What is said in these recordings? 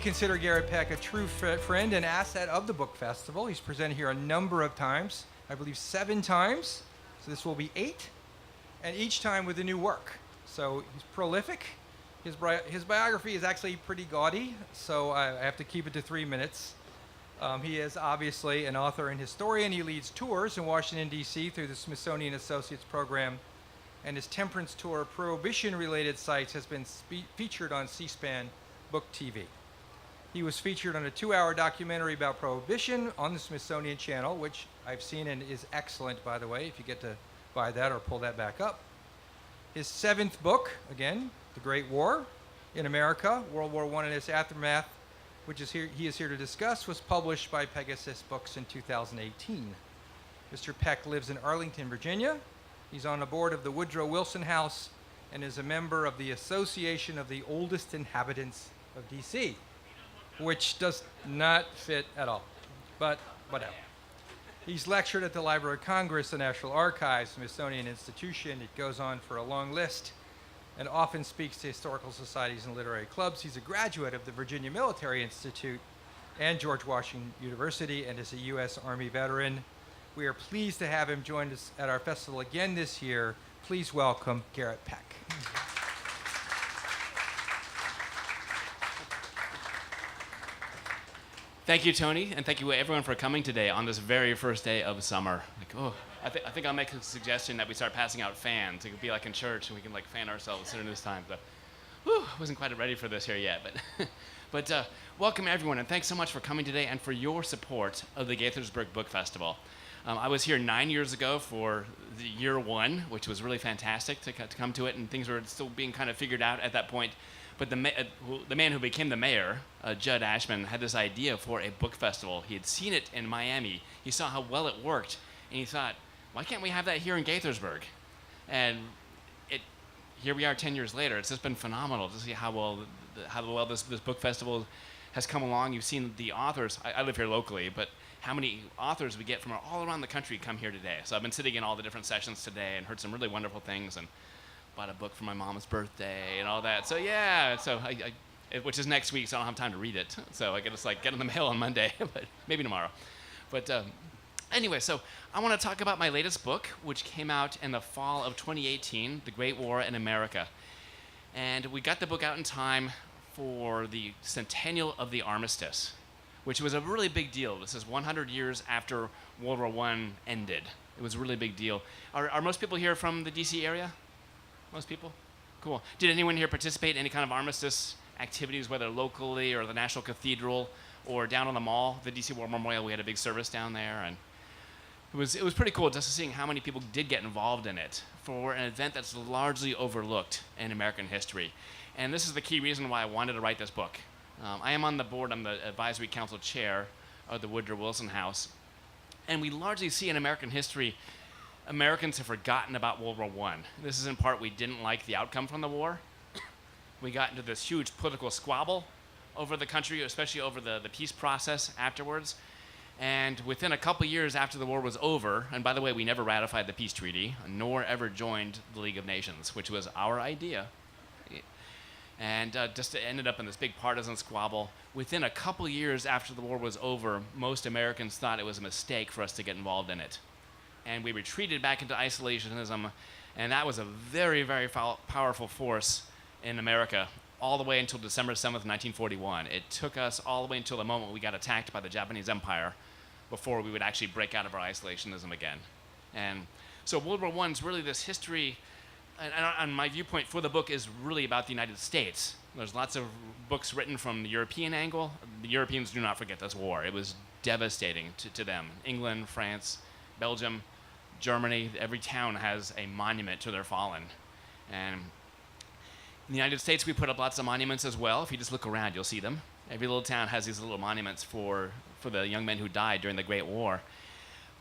consider Garrett Peck a true friend and asset of the Book Festival. He's presented here a number of times, I believe 7 times, so this will be 8, and each time with a new work. So he's prolific. His biography is actually pretty gaudy, so I have to keep it to 3 minutes. He is obviously an author and historian. He leads tours in Washington, D.C. through the Smithsonian Associates Program, and his temperance tour, Prohibition-related sites, has been featured on C-SPAN Book TV. He was featured on a 2-hour documentary about Prohibition on the Smithsonian Channel, which I've seen and is excellent, by the way, if you get to buy that or pull that back up. His 7th book, again, The Great War in America, World War I and its Aftermath, which he is here to discuss, was published by Pegasus Books in 2018. Mr. Peck lives in Arlington, Virginia. He's on the board of the Woodrow Wilson House and is a member of the Association of the Oldest Inhabitants of D.C., which does not fit at all, but whatever. He's lectured at the Library of Congress, the National Archives, Smithsonian Institution. It goes on for a long list, and often speaks to historical societies and literary clubs. He's a graduate of the Virginia Military Institute and George Washington University, and is a U.S. Army veteran. We are pleased to have him join us at our festival again this year. Please welcome Garrett Peck. Thank you, Tony, and thank you everyone for coming today on this very first day of summer. I think I'll make a suggestion that we start passing out fans. It could be like in church, and we can fan ourselves during this time. So, wasn't quite ready for this here yet, but welcome everyone, and thanks so much for coming today and for your support of the Gaithersburg Book Festival. I was here 9 years ago for the year 1, which was really fantastic to come to it, and things were still being kind of figured out at that point. But the man who became the mayor, Judd Ashman, had this idea for a book festival. He had seen it in Miami. He saw how well it worked, and he thought, why can't we have that here in Gaithersburg? And here we are 10 years later. It's just been phenomenal to see how well this book festival has come along. You've seen the authors. I live here locally, but how many authors we get from all around the country come here today. So I've been sitting in all the different sessions today and heard some really wonderful things, and bought a book for my mom's birthday and all that. So yeah, which is next week, so I don't have time to read it. So I guess get in the mail on Monday, but maybe tomorrow. But anyway, so I want to talk about my latest book, which came out in the fall of 2018, The Great War in America. And we got the book out in time for the centennial of the armistice, which was a really big deal. This is 100 years after World War I ended. It was a really big deal. Are most people here from the D.C. area? Most people? Cool. Did anyone here participate in any kind of armistice activities, whether locally or the National Cathedral or down on the mall, the D.C. War Memorial? We had a big service down there, and it was pretty cool just seeing how many people did get involved in it for an event that's largely overlooked in American history. And this is the key reason why I wanted to write this book. I am on the board. I'm the advisory council chair of the Woodrow Wilson House, and we largely see in American history Americans have forgotten about World War I. This is in part we didn't like the outcome from the war. We got into this huge political squabble over the country, especially over the peace process afterwards. And within a couple years after the war was over, and by the way, we never ratified the peace treaty, nor ever joined the League of Nations, which was our idea. And just ended up in this big partisan squabble. Within a couple years after the war was over, most Americans thought it was a mistake for us to get involved in it. And we retreated back into isolationism, and that was a very, very powerful force in America all the way until December 7th, 1941. It took us all the way until the moment we got attacked by the Japanese Empire before we would actually break out of our isolationism again. And so World War I is really this history, and my viewpoint for the book is really about the United States. There's lots of books written from the European angle. The Europeans do not forget this war. It was devastating to them. England, France, Belgium, Germany, every town has a monument to their fallen. And in the United States, we put up lots of monuments as well. If you just look around, you'll see them. Every little town has these little monuments for the young men who died during the Great War.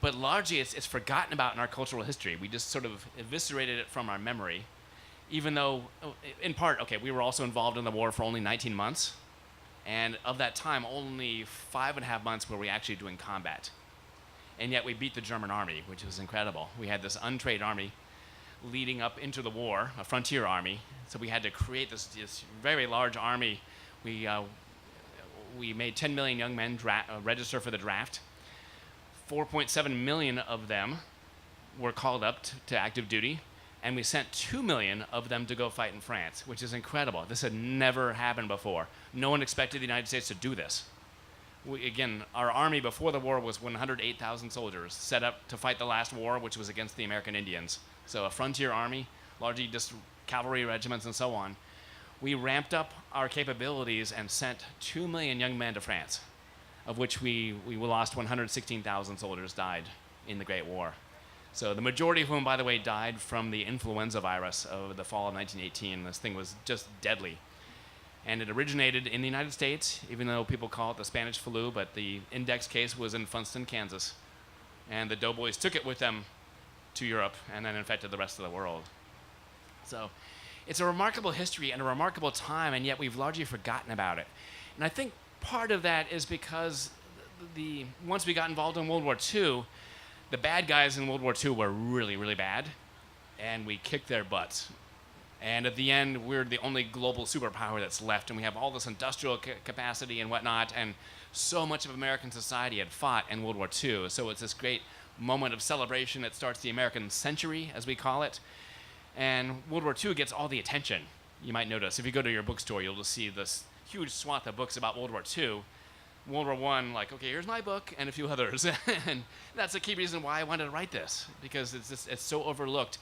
But largely, it's forgotten about in our cultural history. We just sort of eviscerated it from our memory, even though, in part, we were also involved in the war for only 19 months. And of that time, only 5.5 months were we actually doing combat. And yet we beat the German army, which was incredible. We had this untrained army leading up into the war, a frontier army. So we had to create this very large army. we made 10 million young men register for the draft. 4.7 million of them were called up to active duty, and we sent 2 million of them to go fight in France, which is incredible. This had never happened before. No one expected the United States to do this. Again, our army before the war was 108,000 soldiers set up to fight the last war, which was against the American Indians. So a frontier army, largely just cavalry regiments and so on. We ramped up our capabilities and sent 2 million young men to France, of which we lost 116,000 soldiers died in the Great War. So the majority of whom, by the way, died from the influenza virus of the fall of 1918. This thing was just deadly. And it originated in the United States, even though people call it the Spanish flu, but the index case was in Funston, Kansas. And the doughboys took it with them to Europe and then infected the rest of the world. So it's a remarkable history and a remarkable time, and yet we've largely forgotten about it. And I think part of that is because once we got involved in World War II, the bad guys in World War II were really, really bad, and we kicked their butts. And at the end, we're the only global superpower that's left, and we have all this industrial capacity and whatnot, and so much of American society had fought in World War II. So it's this great moment of celebration that starts the American century, as we call it. And World War II gets all the attention. You might notice, if you go to your bookstore, you'll just see this huge swath of books about World War II. World War I, like, okay, here's my book and a few others. And that's a key reason why I wanted to write this, because it's so overlooked.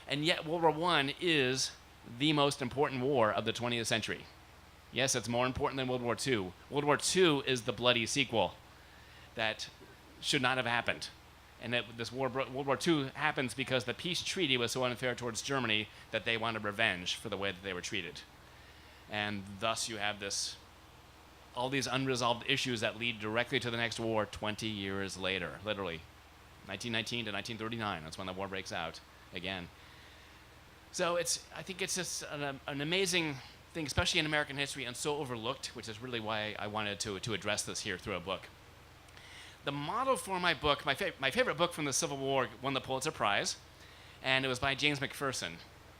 And yet World War I is the most important war of the 20th century. Yes, it's more important than World War II. World War II is the bloody sequel that should not have happened. And World War II happens because the peace treaty was so unfair towards Germany that they wanted revenge for the way that they were treated. And thus you have all these unresolved issues that lead directly to the next war 20 years later, literally. 1919 to 1939, that's when the war breaks out again. So I think it's just an amazing thing, especially in American history, and so overlooked, which is really why I wanted to address this here through a book. The model for my book, my favorite book from the Civil War, won the Pulitzer Prize, and it was by James McPherson.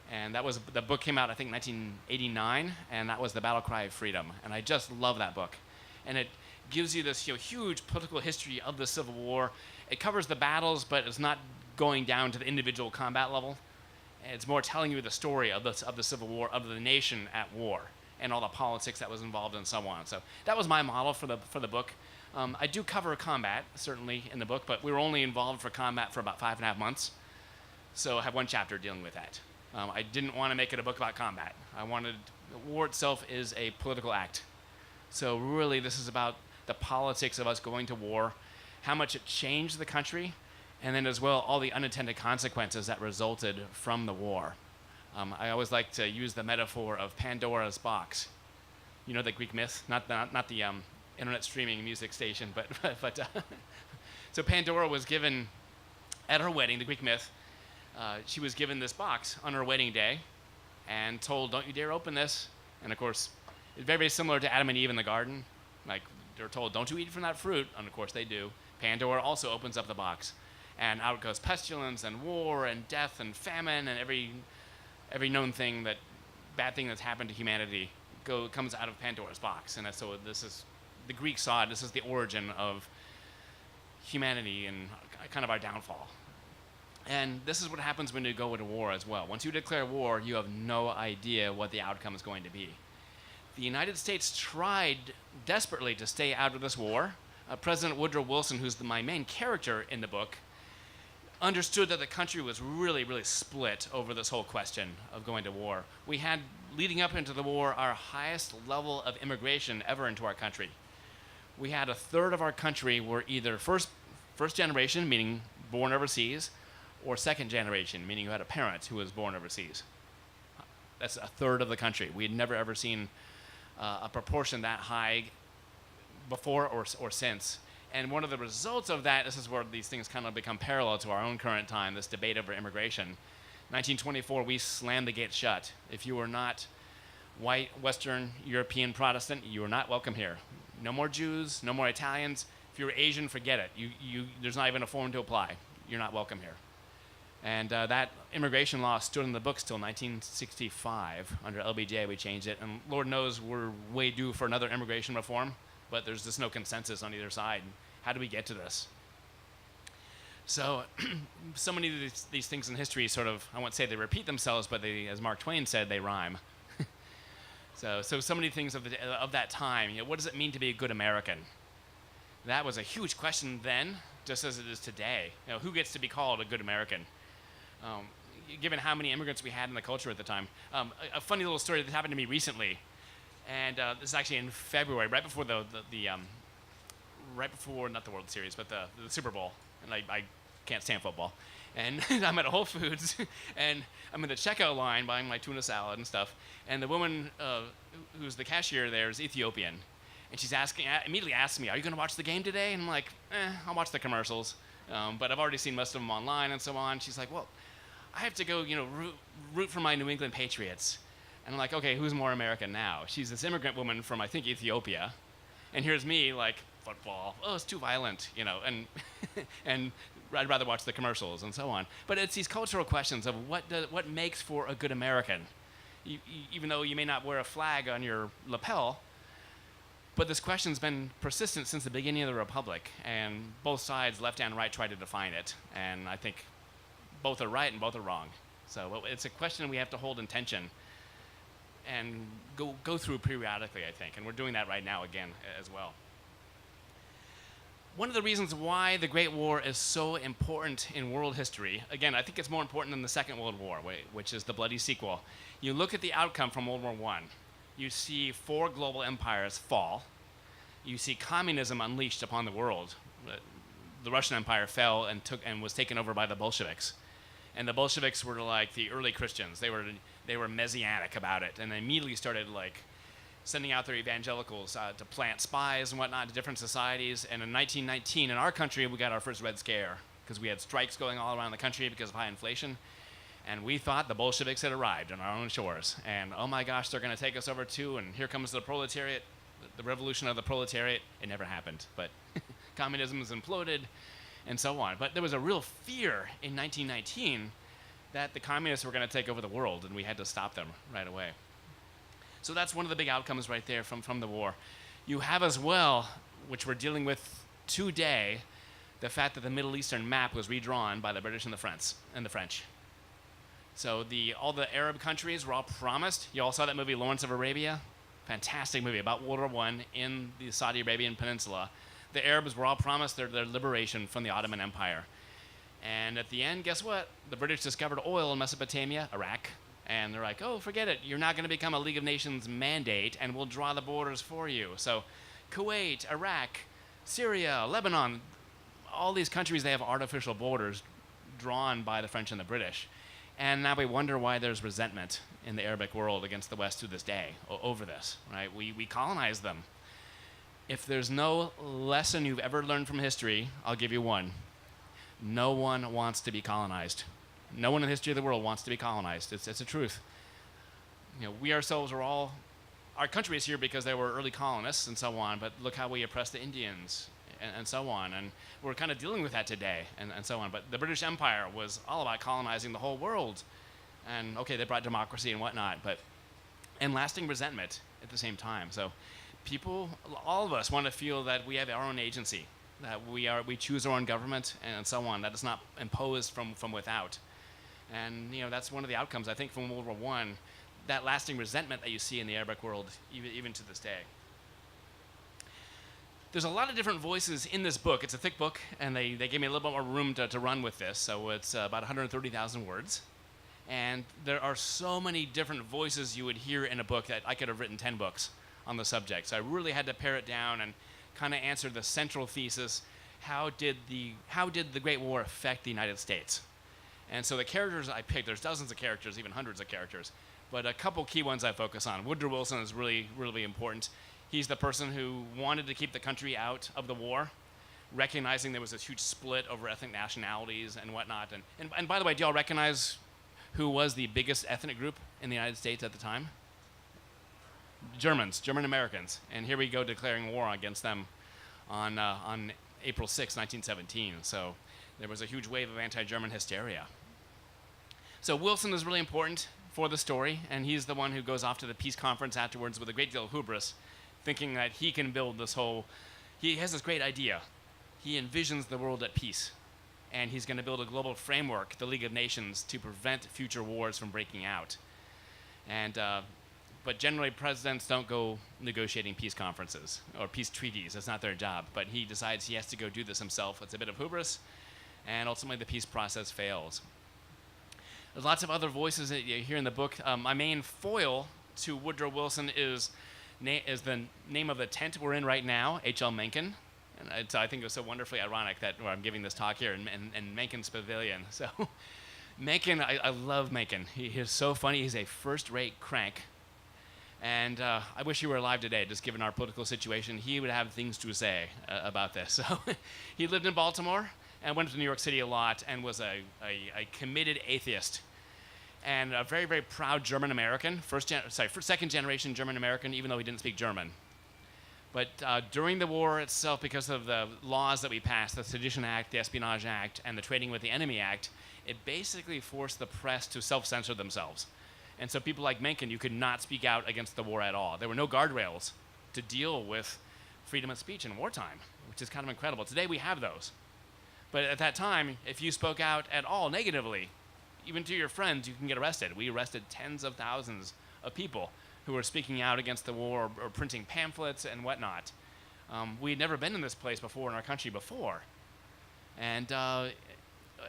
And the book came out, I think, 1989, and that was The Battle Cry of Freedom. And I just love that book. And it gives you this huge political history of the Civil War. It covers the battles, but it's not going down to the individual combat level. It's more telling you the story of the Civil War, of the nation at war, and all the politics that was involved and so on. So that was my model for the book. I do cover combat, certainly, in the book, but we were only involved for combat for about 5.5 months. So I have one chapter dealing with that. I didn't want to make it a book about combat. The war itself is a political act. So really, this is about the politics of us going to war, how much it changed the country, and then as well, all the unintended consequences that resulted from the war. I always like to use the metaphor of Pandora's box. You know the Greek myth? Not the internet streaming music station, but so Pandora was given, at her wedding, the Greek myth, she was given this box on her wedding day and told, don't you dare open this. And of course, it's very, very similar to Adam and Eve in the garden. Like, they're told, don't you eat from that fruit. And of course they do. Pandora also opens up the box. And out goes pestilence and war and death and famine and every known thing, bad thing that's happened to humanity comes out of Pandora's box. And so this is, the Greeks saw it, this is the origin of humanity and kind of our downfall. And this is what happens when you go into war as well. Once you declare war, you have no idea what the outcome is going to be. The United States tried desperately to stay out of this war. President Woodrow Wilson, who's my main character in the book, understood that the country was really, really split over this whole question of going to war. We had, leading up into the war, our highest level of immigration ever into our country. We had a third of our country were either first generation, meaning born overseas, or second generation, meaning you had a parent who was born overseas. That's a third of the country. We had never ever seen a proportion that high before or since. And one of the results of that, this is where these things kind of become parallel to our own current time, this debate over immigration. 1924, we slammed the gates shut. If you were not white, Western, European Protestant, you were not welcome here. No more Jews, no more Italians. If you're Asian, forget it. There's not even a form to apply. You're not welcome here. And that immigration law stood in the books till 1965. Under LBJ, we changed it. And Lord knows we're way due for another immigration reform. but there's just no consensus on either side. How do we get to this? So, so many of these things in history sort of, I won't say they repeat themselves, but they, as Mark Twain said, they rhyme. So many things of that time. What does it mean to be a good American? That was a huge question then, just as it is today. Who gets to be called a good American? Given how many immigrants we had in the culture at the time. A funny little story that happened to me recently, and this is actually in February, right before right before not the World Series, but the Super Bowl. And I can't stand football. And I'm at a Whole Foods, and I'm in the checkout line buying my tuna salad and stuff. And the woman who's the cashier there is Ethiopian. And she's immediately asks me, "Are you going to watch the game today?" And I'm like, I'll watch the commercials. But I've already seen most of them online and so on. She's like, "Well, I have to go, root for my New England Patriots." And I'm like, "Okay, who's more American now?" She's this immigrant woman from, I think, Ethiopia. And here's me, like, football. Oh, it's too violent, and and I'd rather watch the commercials and so on. But it's these cultural questions of what makes for a good American. Even though you may not wear a flag on your lapel, but this question's been persistent since the beginning of the Republic, and both sides, left and right, try to define it. And I think both are right and both are wrong. So it's a question we have to hold in tension and go through periodically, I think. And we're doing that right now again as well. One of the reasons why the Great War is so important in world history, again, I think it's more important than the Second World War, which is the bloody sequel. You look at the outcome from World War I. You see 4 global empires fall. You see communism unleashed upon the world. The Russian Empire fell and was taken over by the Bolsheviks. And the Bolsheviks were like the early Christians. They were messianic about it, and they immediately started like sending out their evangelicals to plant spies and whatnot to different societies. And in 1919, in our country, we got our first Red Scare because we had strikes going all around the country because of high inflation. And we thought the Bolsheviks had arrived on our own shores. And oh my gosh, they're going to take us over too. And here comes the proletariat, the revolution of the proletariat. It never happened, but communism has imploded and so on. But there was a real fear in 1919 that the communists were going to take over the world, and we had to stop them right away. So that's one of the big outcomes right there from the war. You have as well, which we're dealing with today, the fact that the Middle Eastern map was redrawn by the British and the French. So all the Arab countries were all promised. You all saw that movie Lawrence of Arabia? Fantastic movie about World War I in the Saudi Arabian Peninsula. The Arabs were all promised their liberation from the Ottoman Empire. And at the end, guess what? The British discovered oil in Mesopotamia, Iraq, and they're like, "Oh, forget it. You're not going to become a League of Nations mandate, and we'll draw the borders for you." So Kuwait, Iraq, Syria, Lebanon, all these countries, they have artificial borders drawn by the French and the British. And now we wonder why there's resentment in the Arabic world against the West to this day over this, right? We colonized them. If there's no lesson you've ever learned from history, I'll give you one. No one wants to be colonized. No one in the history of the world wants to be colonized. It's a truth. We ourselves are all, our country is here because they were early colonists and so on, but look how we oppressed the Indians and so on. And we're kind of dealing with that today and so on. But the British Empire was all about colonizing the whole world. And okay, they brought democracy and whatnot, and lasting resentment at the same time. So people, all of us want to feel that we have our own agency, that we choose our own government and so on, that it's not imposed from without. And that's one of the outcomes, I think, from World War I, that lasting resentment that you see in the Arabic world even to this day. There's a lot of different voices in this book. It's a thick book, and they gave me a little bit more room to run with this, so it's about 130,000 words. And there are so many different voices you would hear in a book that I could have written 10 books on the subject. So I really had to pare it down and kind of answer the central thesis: how did the Great War affect the United States? And so the characters I picked, there's dozens of characters, even hundreds of characters, but a couple key ones I focus on. Woodrow Wilson is really, really important. He's the person who wanted to keep the country out of the war, recognizing there was this huge split over ethnic nationalities and whatnot. And by the way, do y'all recognize who was the biggest ethnic group in the United States at the time? Germans, German Americans. And here we go declaring war against them on April 6, 1917. So there was a huge wave of anti-German hysteria. So Wilson is really important for the story, and he's the one who goes off to the peace conference afterwards with a great deal of hubris, thinking that he can build this whole. He has this great idea. He envisions the world at peace, and he's going to build a global framework, the League of Nations, to prevent future wars from breaking out. And but generally, presidents don't go negotiating peace conferences or peace treaties. That's not their job. But he decides he has to go do this himself. It's a bit of hubris, and ultimately the peace process fails. There's lots of other voices that you hear in the book. My main foil to Woodrow Wilson is the name of the tent we're in right now, H.L. Mencken. And I think it was so wonderfully ironic that I'm giving this talk here in Mencken's Pavilion. So Mencken, I love Mencken. He is so funny. He's a first-rate crank. And I wish he were alive today, just given our political situation. He would have things to say about this. So he lived in Baltimore and went to New York City a lot and was a committed atheist. And a very, very proud German-American, second-generation German-American, even though he didn't speak German. But during the war itself, because of the laws that we passed, the Sedition Act, the Espionage Act, and the Trading with the Enemy Act, it basically forced the press to self-censor themselves. And so people like Mencken, you could not speak out against the war at all. There were no guardrails to deal with freedom of speech in wartime, which is kind of incredible. Today we have those. But at that time, if you spoke out at all negatively, even to your friends, you can get arrested. We arrested tens of thousands of people who were speaking out against the war or printing pamphlets and whatnot. We had never been in this place before in our country before. And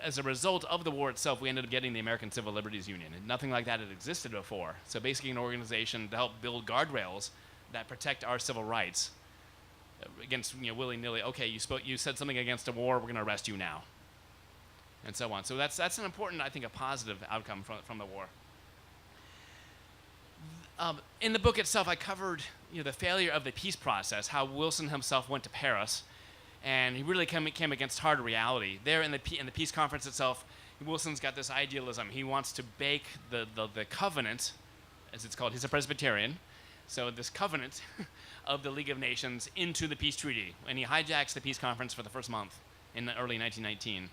as a result of the war itself, we ended up getting the American Civil Liberties Union. And nothing like that had existed before. So basically an organization to help build guardrails that protect our civil rights against, willy-nilly, okay, you said something against a war, we're going to arrest you now. And so on. So that's an important, I think, a positive outcome from the war. In the book itself, I covered the failure of the peace process, how Wilson himself went to Paris, and he really came against hard reality. There in the peace conference itself, Wilson's got this idealism. He wants to bake the covenant, as it's called. He's a Presbyterian, so this covenant of the League of Nations into the peace treaty. And he hijacks the peace conference for the first month in the early 1919.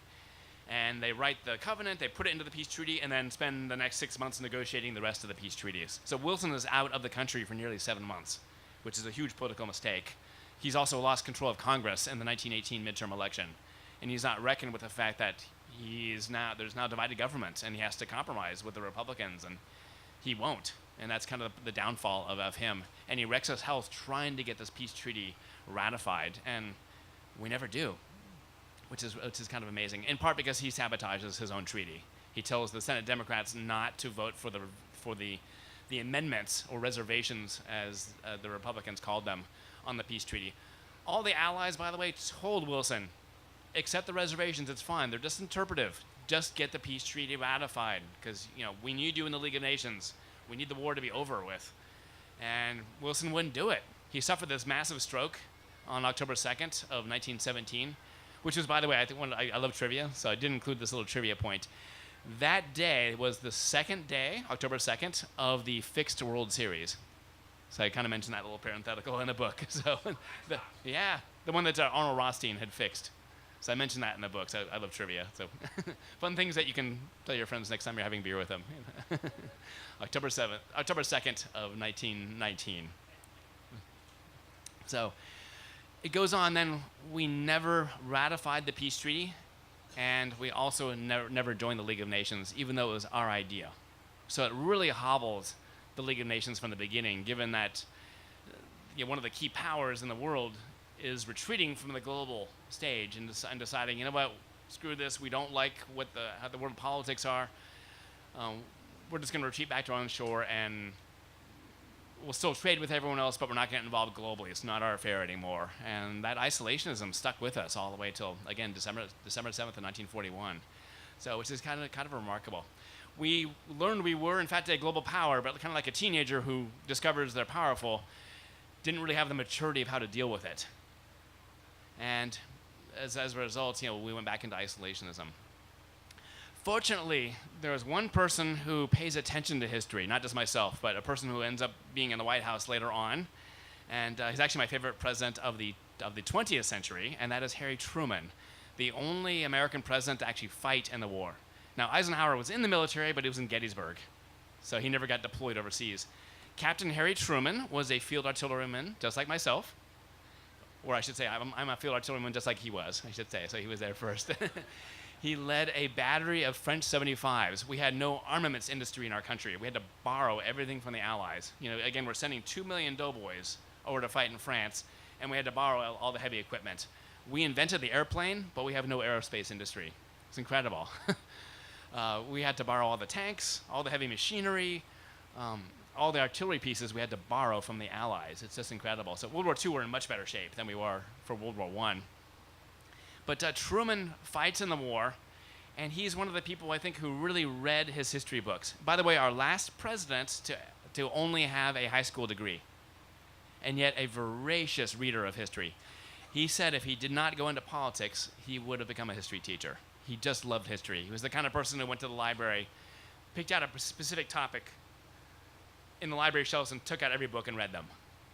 And they write the covenant, they put it into the peace treaty, and then spend the next 6 months negotiating the rest of the peace treaties. So Wilson is out of the country for nearly 7 months, which is a huge political mistake. He's also lost control of Congress in the 1918 midterm election. And he's not reckoned with the fact that there's now divided government, and he has to compromise with the Republicans, and he won't. And that's kind of the downfall of him. And he wrecks his health trying to get this peace treaty ratified, and we never do. Which is kind of amazing, in part because he sabotages his own treaty. He tells the Senate Democrats not to vote for the amendments or reservations, as the Republicans called them, on the peace treaty. All the allies, by the way, told Wilson, accept the reservations, it's fine. They're just interpretive. Just get the peace treaty ratified, because we need you in the League of Nations. We need the war to be over with. And Wilson wouldn't do it. He suffered this massive stroke on October 2nd of 1917. Which was, by the way, I think I love trivia, so I did include this little trivia point. That day was the second day, October 2nd, of the fixed World Series. So I kind of mentioned that little parenthetical in the book. So, the one that Arnold Rothstein had fixed. So I mentioned that in the book. So I love trivia. So fun things that you can tell your friends next time you're having beer with them. October 2nd of 1919. So it goes on then, we never ratified the peace treaty, and we also never joined the League of Nations, even though it was our idea. So it really hobbles the League of Nations from the beginning, given that one of the key powers in the world is retreating from the global stage and deciding, screw this, we don't like how the world politics are. We're just going to retreat back to our own shore, and we'll still trade with everyone else, but we're not getting involved globally. It's not our affair anymore. And that isolationism stuck with us all the way till, again, December 7th of 1941. So, which is kind of remarkable. We learned we were, in fact, a global power, but kind of like a teenager who discovers they're powerful, didn't really have the maturity of how to deal with it. And as a result, we went back into isolationism. Fortunately, there was one person who pays attention to history, not just myself, but a person who ends up being in the White House later on. And he's actually my favorite president of the 20th century, and that is Harry Truman, the only American president to actually fight in the war. Now, Eisenhower was in the military, but he was in Gettysburg, so he never got deployed overseas. Captain Harry Truman was a field artilleryman, just like myself. Or I should say, I'm a field artilleryman just like he was, I should say, so he was there first. He led a battery of French 75s. We had no armaments industry in our country. We had to borrow everything from the Allies. Again, we're sending 2 million doughboys over to fight in France, and we had to borrow all the heavy equipment. We invented the airplane, but we have no aerospace industry. It's incredible. We had to borrow all the tanks, all the heavy machinery, all the artillery pieces we had to borrow from the Allies. It's just incredible. So World War II, we're in much better shape than we were for World War I. But Truman fights in the war, and he's one of the people, I think, who really read his history books. By the way, our last president to only have a high school degree, and yet a voracious reader of history. He said if he did not go into politics, he would have become a history teacher. He just loved history. He was the kind of person who went to the library, picked out a specific topic in the library shelves and took out every book and read them.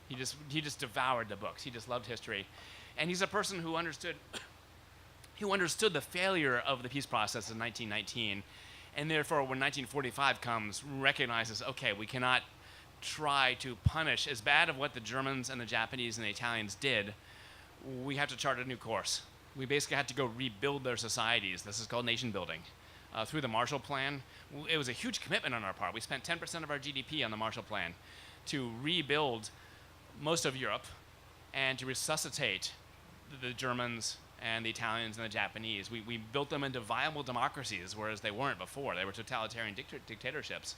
He just devoured the books. He just loved history. And he's a person who understood the failure of the peace process in 1919, and therefore when 1945 comes, recognizes, okay, we cannot try to punish as bad of what the Germans and the Japanese and the Italians did. We have to chart a new course. We basically had to go rebuild their societies. This is called nation building. Through the Marshall Plan, it was a huge commitment on our part. We spent 10% of our GDP on the Marshall Plan to rebuild most of Europe and to resuscitate the Germans and the Italians and the Japanese. We built them into viable democracies, whereas they weren't before. They were totalitarian dictatorships.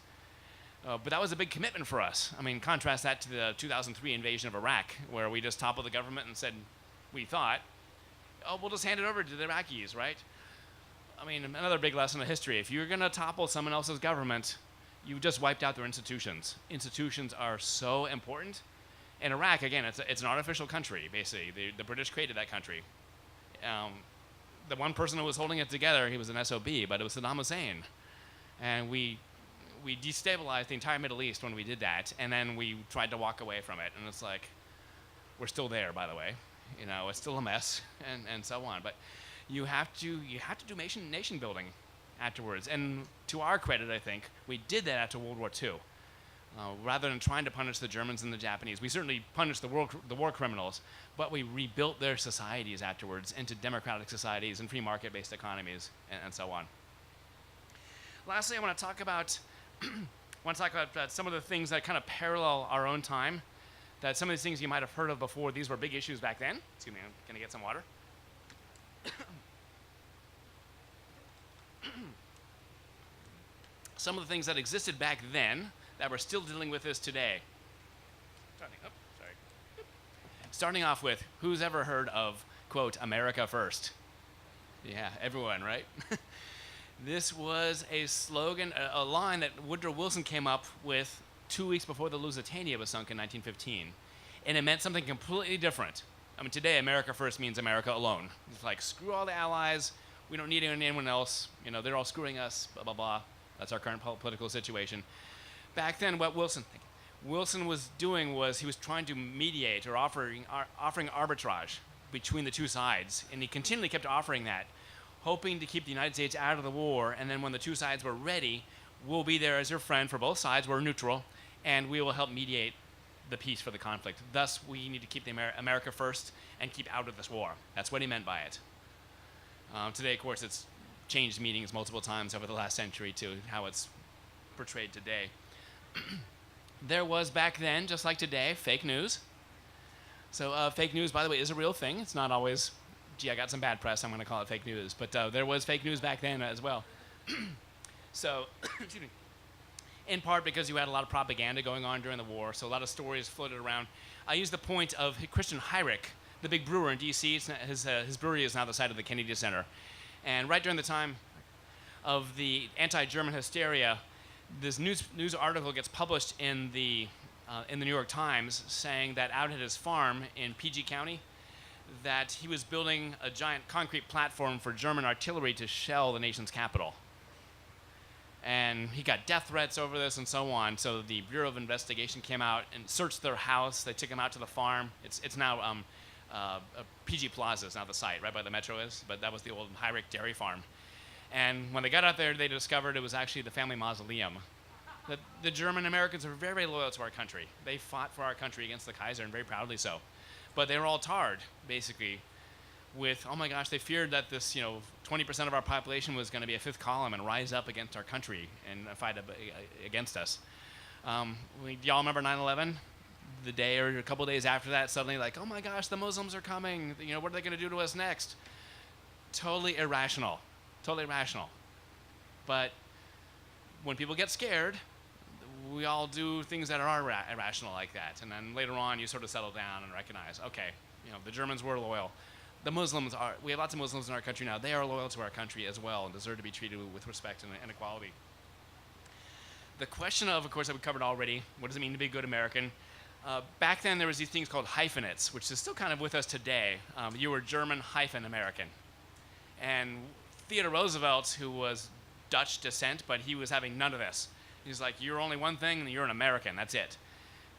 But that was a big commitment for us. I mean, contrast that to the 2003 invasion of Iraq, where we just toppled the government and said, we thought, oh, we'll just hand it over to the Iraqis, right? I mean, another big lesson of history. If you're going to topple someone else's government, you've just wiped out their institutions. Institutions are so important. In Iraq, again, it's an artificial country, basically. The British created that country. The one person who was holding it together, he was an SOB, but it was Saddam Hussein. And we destabilized the entire Middle East when we did that, and then we tried to walk away from it. And it's like, we're still there, by the way. It's still a mess, and so on. But you have to do nation building afterwards. And to our credit, I think, we did that after World War II. Rather than trying to punish the Germans and the Japanese, we certainly punished the war criminals, but we rebuilt their societies afterwards into democratic societies and free market-based economies, and so on. Lastly, I want to talk about some of the things that kind of parallel our own time. That some of these things you might have heard of before. These were big issues back then. Excuse me, I'm going to get some water. Some of the things that existed back then that we're still dealing with this today. Starting off with, who's ever heard of, quote, America First? Yeah, everyone, right? This was a slogan, a line that Woodrow Wilson came up with 2 weeks before the Lusitania was sunk in 1915. And it meant something completely different. I mean, today, America First means America alone. It's like, screw all the allies. We don't need anyone else. They're all screwing us, blah, blah, blah. That's our current political situation. Back then, what Wilson was doing was he was trying to mediate or offering arbitrage between the two sides. And he continually kept offering that, hoping to keep the United States out of the war. And then when the two sides were ready, we'll be there as your friend for both sides. We're neutral. And we will help mediate the peace for the conflict. Thus, we need to keep the America first and keep out of this war. That's what he meant by it. Today, of course, it's changed meanings multiple times over the last century to how it's portrayed today. There was back then, just like today, fake news. So fake news, by the way, is a real thing. It's not always, gee, I got some bad press, I'm going to call it fake news. But there was fake news back then as well. So, excuse me. In part because you had a lot of propaganda going on during the war, so a lot of stories floated around. I use the point of Christian Heinrich, the big brewer in D.C. His brewery is now the site of the Kennedy Center. And right during the time of the anti-German hysteria, this news article gets published in the New York Times saying that out at his farm in PG County, that he was building a giant concrete platform for German artillery to shell the nation's capital. And he got death threats over this and so on. So the Bureau of Investigation came out and searched their house. They took him out to the farm. It's now PG Plaza is now the site, right by the metro is. But that was the old Heinrich dairy farm. And when they got out there, they discovered it was actually the family mausoleum. The German Americans are very, very loyal to our country. They fought for our country against the Kaiser, and very proudly so. But they were all tarred, basically, with, oh my gosh, they feared that this, 20% of our population was going to be a fifth column and rise up against our country and fight against us. Y'all remember 9/11? The day or a couple days after that, suddenly like, oh my gosh, the Muslims are coming. What are they going to do to us next? Totally irrational. Totally irrational. But when people get scared, we all do things that are irrational like that. And then later on, you sort of settle down and recognize, okay, the Germans were loyal. The Muslims are, we have lots of Muslims in our country now. They are loyal to our country as well and deserve to be treated with respect and equality. The question of course, that we covered already, what does it mean to be a good American? Back then, there was these things called hyphenates, which is still kind of with us today. You were German hyphen American. And Theodore Roosevelt, who was Dutch descent, but he was having none of this. He's like, you're only one thing, and you're an American. That's it.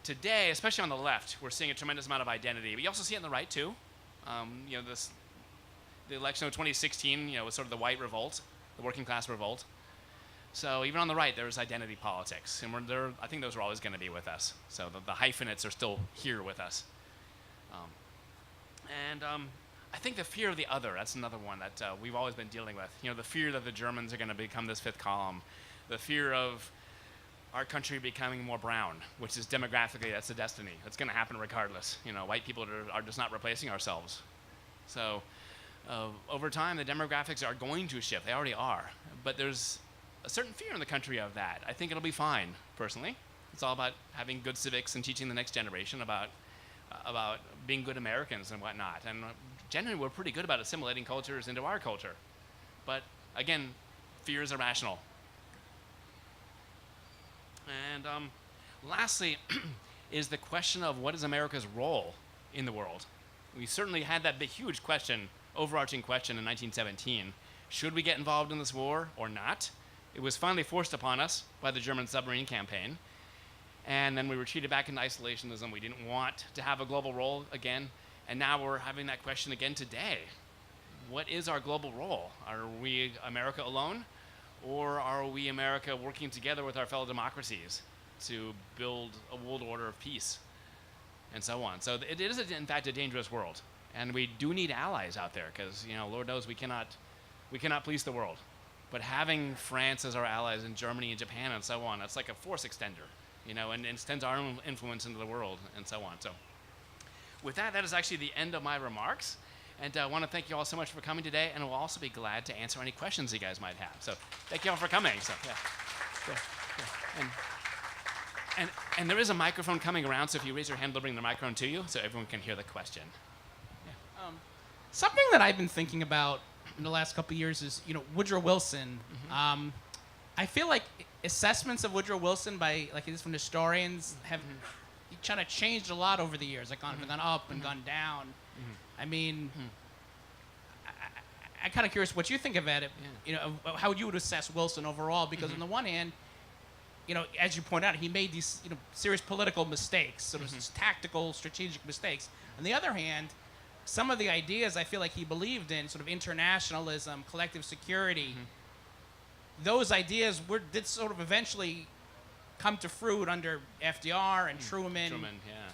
Today, especially on the left, we're seeing a tremendous amount of identity. But you also see it on the right, too. The election of 2016, was sort of the white revolt, the working class revolt. So even on the right, there's identity politics. And I think those are always going to be with us. So the hyphenates are still here with us. I think the fear of the other, that's another one that we've always been dealing with. The fear that the Germans are going to become this fifth column. The fear of our country becoming more brown, which is demographically, that's the destiny. It's going to happen regardless. White people are just not replacing ourselves. So over time, the demographics are going to shift. They already are. But there's a certain fear in the country of that. I think it'll be fine, personally. It's all about having good civics and teaching the next generation about being good Americans and whatnot. And generally, we're pretty good about assimilating cultures into our culture. But again, fear is irrational. And lastly is the question of what is America's role in the world. We certainly had that big, huge question, overarching question in 1917. Should we get involved in this war or not? It was finally forced upon us by the German submarine campaign. And then we retreated back into isolationism. We didn't want to have a global role again. And now we're having that question again today. What is our global role? Are we America alone? Or are we America working together with our fellow democracies to build a world order of peace and so on? So it is, in fact, a dangerous world. And we do need allies out there because, Lord knows we cannot police the world. But having France as our allies and Germany and Japan and so on, that's like a force extender, and extends our own influence into the world and so on. So with that is actually the end of my remarks. And I want to thank you all so much for coming today, and we'll also be glad to answer any questions you guys might have. So thank you all for coming. So yeah. And there is a microphone coming around, so if you raise your hand, they'll bring the microphone to you so everyone can hear the question. Yeah. Something that I've been thinking about in the last couple of years is, Woodrow Wilson. Mm-hmm. I feel like assessments of Woodrow Wilson by from historians have kind of changed a lot over the years. Like gone up and gone down. Mm-hmm. I mean, I'm kind of curious what you think of it. How you would assess Wilson overall, because on the one hand, as you point out, he made these serious political mistakes, sort of tactical, strategic mistakes. On the other hand, some of the ideas I feel like he believed in, sort of internationalism, collective security, those ideas did sort of eventually come to fruit under FDR and Truman.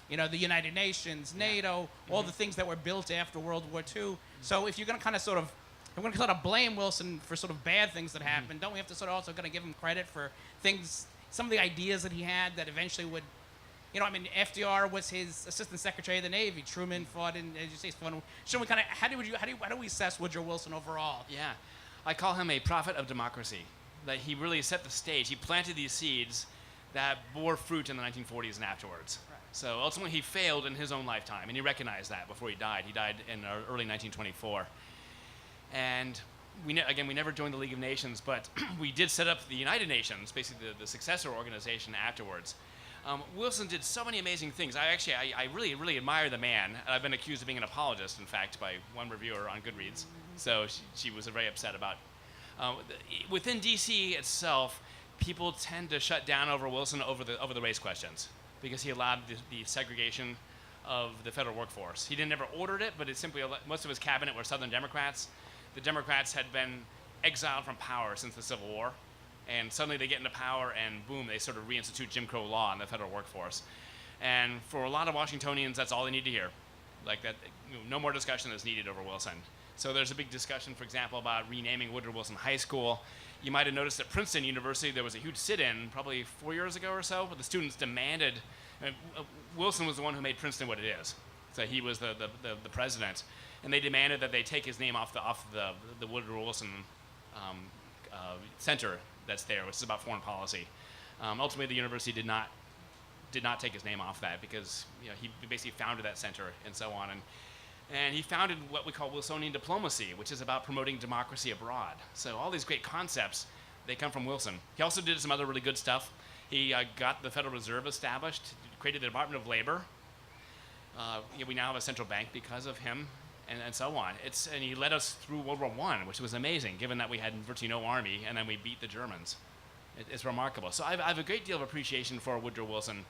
The United Nations, NATO, all the things that were built after World War II. So if you're going to I'm going to sort of blame Wilson for sort of bad things that happened, don't we have to sort of also going to give him credit for some of the ideas that he had that eventually would, FDR was his assistant secretary of the Navy. Truman fought in, as you say, how do we assess Woodrow Wilson overall? Yeah, I call him a prophet of democracy. That he really set the stage. He planted these seeds that bore fruit in the 1940s and afterwards. Right. So ultimately he failed in his own lifetime, and he recognized that before he died. He died in early 1924. And we never joined the League of Nations, but we did set up the United Nations, basically the successor organization afterwards. Wilson did so many amazing things. I really, really admire the man. I've been accused of being an apologist, in fact, by one reviewer on Goodreads. So she was very upset about within D.C. itself, people tend to shut down over Wilson over the race questions because he allowed the segregation of the federal workforce. He never ordered it, but it simply most of his cabinet were Southern Democrats. The Democrats had been exiled from power since the Civil War, And suddenly they get into power, and boom, they sort of reinstitute Jim Crow law in the federal workforce. And for a lot of Washingtonians, that's all they need to hear. Like that, no more discussion is needed over Wilson. So there's a big discussion, for example, about renaming Woodrow Wilson High School. You might have noticed at Princeton University there was a huge sit-in probably 4 years ago or so, where the students demanded, Wilson was the one who made Princeton what it is. So he was the president. And they demanded that they take his name off the Woodrow Wilson Center that's there, which is about foreign policy. Ultimately, the university did not take his name off that because he basically founded that center and so on. And he founded what we call Wilsonian diplomacy, which is about promoting democracy abroad. So all these great concepts, they come from Wilson. He also did some other really good stuff. He got the Federal Reserve established, created the Department of Labor. We now have a central bank because of him, and so on. And he led us through World War I, which was amazing, given that we had virtually no army, and then we beat the Germans. It's remarkable. So I have a great deal of appreciation for Woodrow Wilson.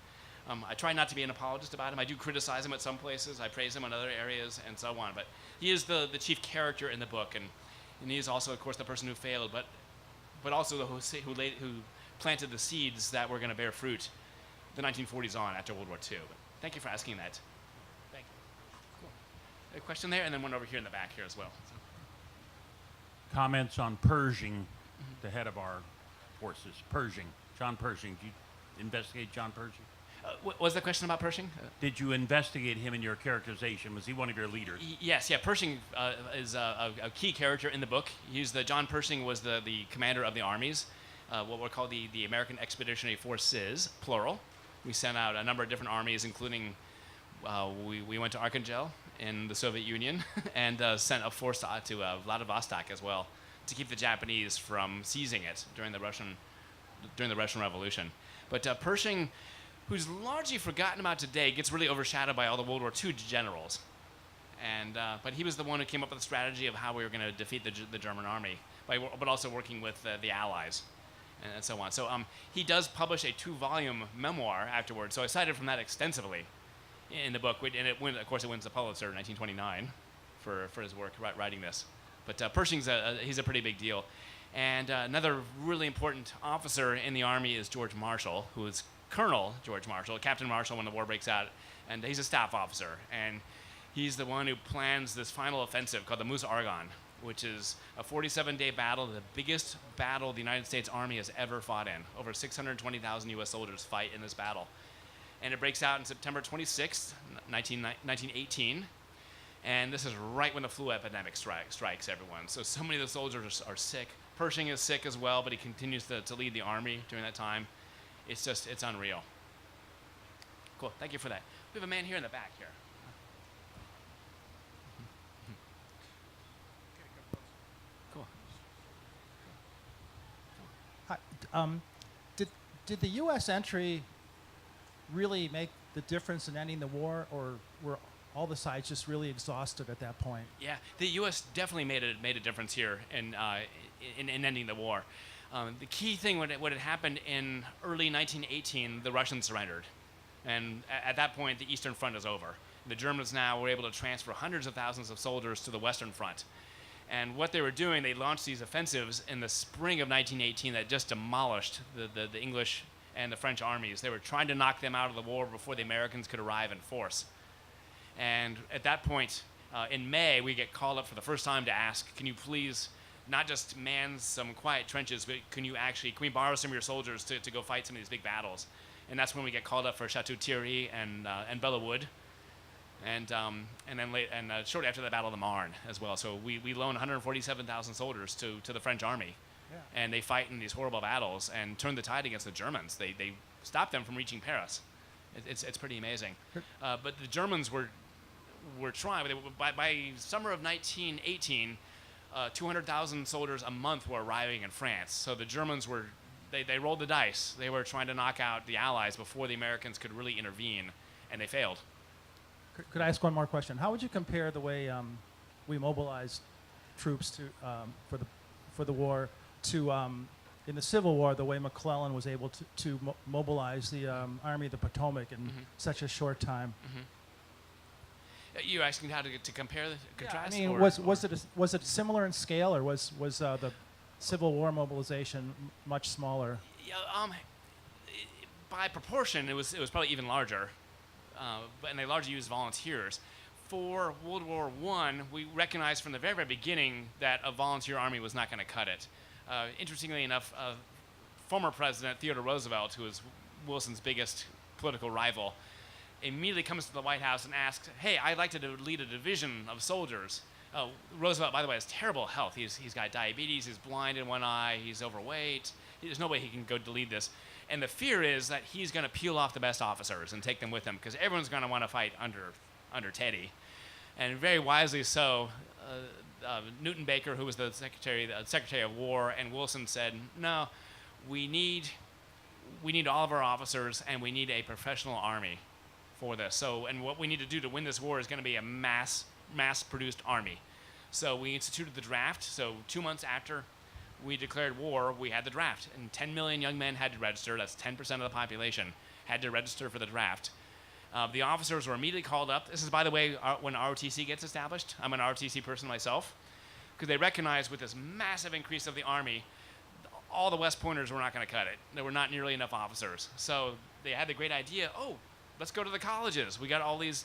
I try not to be an apologist about him. I do criticize him at some places. I praise him in other areas, and so on. But he is the chief character in the book, and he is also, of course, the person who failed, but also who planted the seeds that were going to bear fruit the 1940s on after World War II. But thank you for asking that. Thank you. Cool. A question there, and then one over here in the back here as well. Comments on Pershing, the head of our forces. Pershing, John Pershing. Did you investigate John Pershing? What was the question about Pershing? Did you investigate him in your characterization? Was he one of your leaders? Yes, yeah. Pershing is a key character in the book. John Pershing was the commander of the armies, what were called the American Expeditionary Forces, plural. We sent out a number of different armies, including we went to Archangel in the Soviet Union and sent a force to Vladivostok as well to keep the Japanese from seizing it during the Russian Revolution. But Pershing, who's largely forgotten about today, gets really overshadowed by all the World War II generals. But he was the one who came up with the strategy of how we were going to defeat the German army, but also working with the Allies and so on. So he does publish a 2-volume memoir afterwards, so I cited from that extensively in the book. And of course, it wins the Pulitzer in 1929 for his work writing this. But Pershing's he's a pretty big deal. And another really important officer in the Army is George Marshall, who is Colonel George Marshall, Captain Marshall when the war breaks out, and he's a staff officer, and he's the one who plans this final offensive called the Meuse Argonne, which is a 47-day battle, the biggest battle the United States Army has ever fought in. Over 620,000 U.S. soldiers fight in this battle. And it breaks out on September 26th, 1918, and this is right when the flu epidemic strikes everyone. So many of the soldiers are sick. Pershing is sick as well, but he continues to lead the Army during that time. It's unreal. Cool, thank you for that. We have a man here in the back here. Cool. Hi. Did the U.S. entry really make the difference in ending the war, or were all the sides just really exhausted at that point? Yeah, the U.S. definitely made a difference here in ending the war. The key thing, what had happened in early 1918, the Russians surrendered. And at that point, the Eastern Front is over. The Germans now were able to transfer hundreds of thousands of soldiers to the Western Front. And what they were doing, they launched these offensives in the spring of 1918 that just demolished the English and the French armies. They were trying to knock them out of the war before the Americans could arrive in force. And at that point, in May, we get called up for the first time to ask, can you please not just man some quiet trenches, but can we borrow some of your soldiers to go fight some of these big battles? And that's when we get called up for Chateau Thierry and Bella Wood, and then shortly after the Battle of the Marne as well. So we loan 147,000 soldiers to the French army, and they fight in these horrible battles and turn the tide against the Germans. They stop them from reaching Paris. It's pretty amazing. But the Germans were trying. By summer of 1918. 200,000 soldiers a month were arriving in France. So the Germans they rolled the dice. They were trying to knock out the Allies before the Americans could really intervene, and they failed. Could I ask one more question? How would you compare the way we mobilized troops for the war to in the Civil War, the way McClellan was able to mobilize the Army of the Potomac in such a short time? You're asking how to compare the contrast? I mean, was it similar in scale, or was Civil War mobilization much smaller? Yeah, by proportion, it was probably even larger, and they largely used volunteers. For World War I, we recognized from the very, very beginning that a volunteer army was not going to cut it. Interestingly enough, former President Theodore Roosevelt, who was Wilson's biggest political rival, immediately comes to the White House and asks, hey, I'd like to lead a division of soldiers. Roosevelt, by the way, has terrible health. He's got diabetes, he's blind in one eye, he's overweight. There's no way he can go to lead this. And the fear is that he's going to peel off the best officers and take them with him, because everyone's going to want to fight under Teddy. And very wisely so, Newton Baker, who was the Secretary of War, and Wilson said, no, we need all of our officers, and we need a professional army for this. So, and what we need to do to win this war is going to be a mass-produced army. So we instituted the draft. So 2 months after we declared war, we had the draft, and 10 million young men had to register. That's 10% of the population had to register for the draft. The officers were immediately called up. This is, by the way, when ROTC gets established. I'm an ROTC person myself, because they recognized with this massive increase of the Army, all the West Pointers were not going to cut it. There were not nearly enough officers. So they had the great idea, let's go to the colleges. We got all these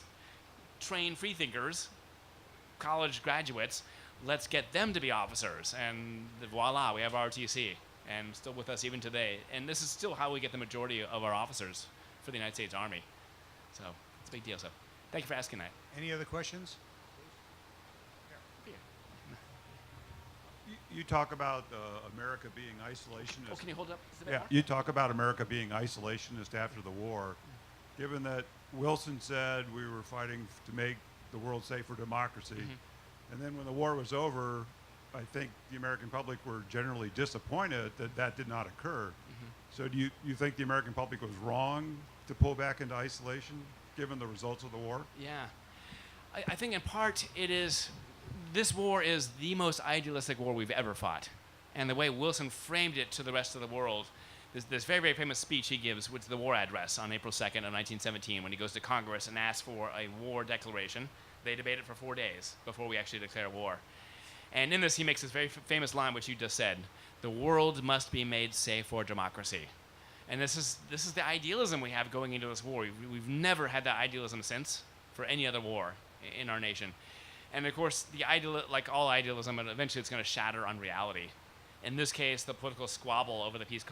trained freethinkers, college graduates. Let's get them to be officers. And voila, we have ROTC, and still with us even today. And this is still how we get the majority of our officers for the United States Army. So it's a big deal. So thank you for asking that. Any other questions? You talk about America being isolationist. Oh, can you hold up? Is it a bit Yeah, more? you talk about America being isolationist after the war. Given that Wilson said we were fighting to make the world safe for democracy, and then when the war was over, I think the American public were generally disappointed that that did not occur. So do you think the American public was wrong to pull back into isolation, given the results of the war? Yeah. I think in part this war is the most idealistic war we've ever fought. And the way Wilson framed it to the rest of the world, this very, very famous speech he gives, which is the war address on April 2nd of 1917, when he goes to Congress and asks for a war declaration. They debate it for 4 days before we actually declare war. And in this, he makes this very famous line, which you just said: the world must be made safe for democracy. And this is the idealism we have going into this war. We've never had that idealism since for any other war in our nation. And of course, like all idealism, eventually it's going to shatter on reality. In this case, the political squabble over the peace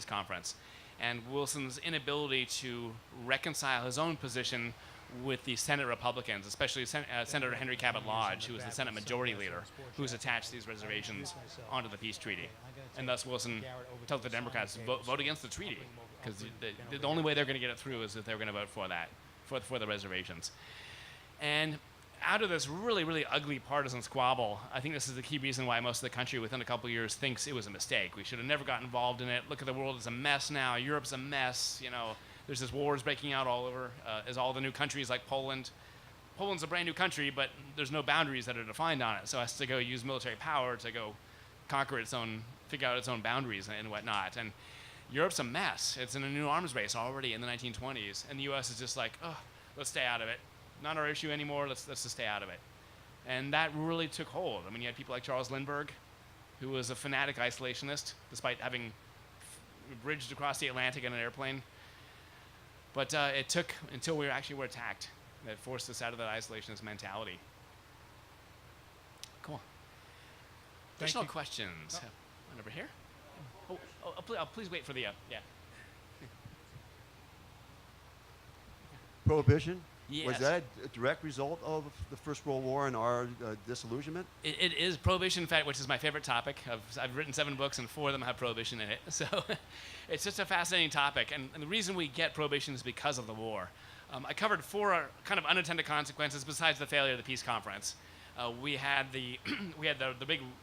conference, and Wilson's inability to reconcile his own position with the Senate Republicans, especially Senator Henry Cabot Lodge, who was the Senate Majority Leader, who's attached these reservations onto the peace treaty. And thus Wilson tells the Democrats to vote against the treaty, because the only way they're going to get it through is if they're going to vote for that, for the reservations. And out of this really, really ugly partisan squabble, I think this is the key reason why most of the country within a couple of years thinks it was a mistake. We should have never gotten involved in it. Look at the world, it's a mess now. Europe's a mess. There's this wars breaking out all over, as all the new countries like Poland. Poland's a brand new country, but there's no boundaries that are defined on it, so it has to go use military power to go conquer its own, figure out its own boundaries and whatnot. And Europe's a mess. It's in a new arms race already in the 1920s, and the U.S. is just like, let's stay out of it. Not our issue anymore. Let's just stay out of it. And that really took hold. I mean, you had people like Charles Lindbergh, who was a fanatic isolationist, despite having bridged across the Atlantic in an airplane. But it took until we actually were attacked that forced us out of that isolationist mentality. Cool. Additional questions? One over here. Please wait for the yeah. Prohibition? Yes. Was that a direct result of the First World War and our disillusionment? It is Prohibition, in fact, which is my favorite topic. I've written 7 books, and 4 of them have Prohibition in it. So it's just a fascinating topic. And the reason we get Prohibition is because of the war. I covered 4 kind of unintended consequences besides the failure of the peace conference. We had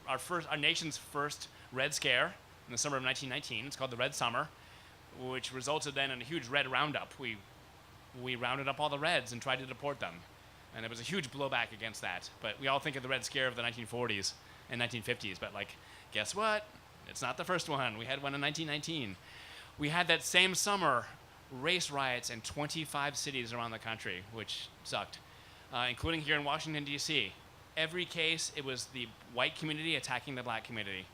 our nation's first Red Scare in the summer of 1919. It's called the Red Summer, which resulted then in a huge Red Roundup. We rounded up all the Reds and tried to deport them. And there was a huge blowback against that. But we all think of the Red Scare of the 1940s and 1950s. But, guess what? It's not the first one. We had one in 1919. We had that same summer race riots in 25 cities around the country, which sucked, including here in Washington, D.C. Every case, it was the white community attacking the black community.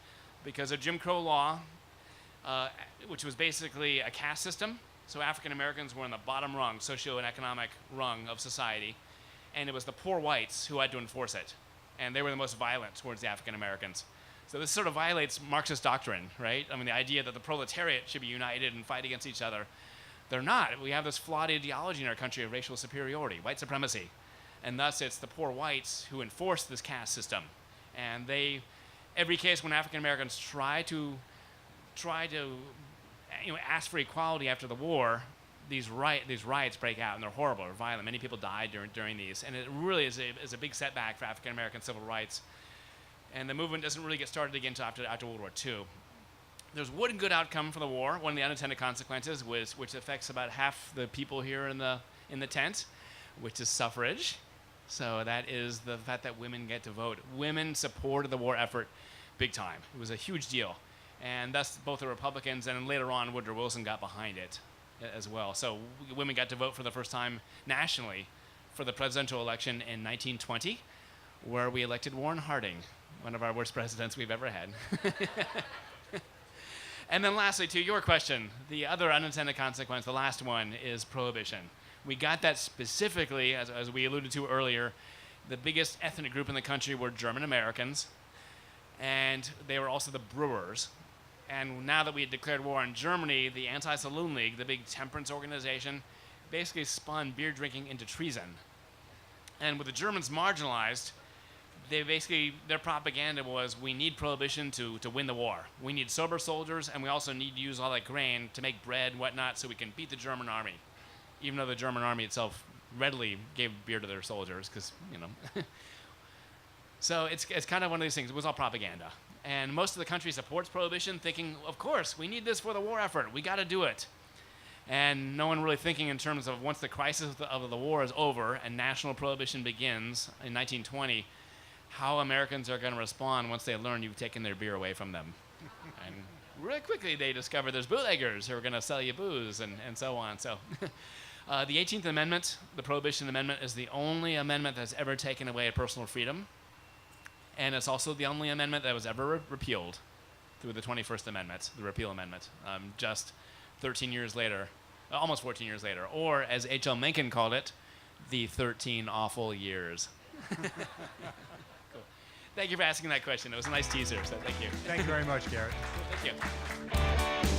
because of Jim Crow law, which was basically a caste system. So African Americans were in the bottom rung, socio and economic rung of society, and it was the poor whites who had to enforce it, and they were the most violent towards the African Americans. So this sort of violates Marxist doctrine, right? I mean, the idea that the proletariat should be united and fight against each other. They're not. We have this flawed ideology in our country of racial superiority, white supremacy. And thus it's the poor whites who enforce this caste system. And every case when African Americans try to ask for equality after the war, these riots break out, and they're horrible, they're violent. Many people died during these. And it really is a big setback for African American civil rights. And the movement doesn't really get started again until after World War II. There's one good outcome for the war. One of the unintended consequences which affects about half the people here in the tent, which is suffrage. So that is the fact that women get to vote. Women supported the war effort big time. It was a huge deal. And thus both the Republicans and later on Woodrow Wilson got behind it as well. So women got to vote for the first time nationally for the presidential election in 1920, where we elected Warren Harding, one of our worst presidents we've ever had. And then lastly, to your question, the other unintended consequence, the last one, is Prohibition. We got that specifically, as we alluded to earlier. The biggest ethnic group in the country were German Americans, and they were also the brewers. And now that we had declared war on Germany, the Anti-Saloon League, the big temperance organization, basically spun beer drinking into treason. And with the Germans marginalized, their propaganda was, we need Prohibition to win the war. We need sober soldiers, and we also need to use all that grain to make bread and whatnot so we can beat the German army. Even though the German army itself readily gave beer to their soldiers, because, So it's kind of one of these things. It was all propaganda. And most of the country supports Prohibition, thinking, of course, we need this for the war effort. We got to do it. And no one really thinking in terms of once the crisis of the war is over and national prohibition begins in 1920, how Americans are going to respond once they learn you've taken their beer away from them. And really quickly they discover there's bootleggers who are going to sell you booze and so on. So the 18th Amendment, the Prohibition Amendment, is the only amendment that's ever taken away a personal freedom. And it's also the only amendment that was ever repealed through the 21st Amendment, the Repeal Amendment, just 13 years later, almost 14 years later. Or, as H.L. Mencken called it, the 13 awful years. Cool. Thank you for asking that question. It was a nice teaser, so thank you. Thank you very much, Garrett. Thank you.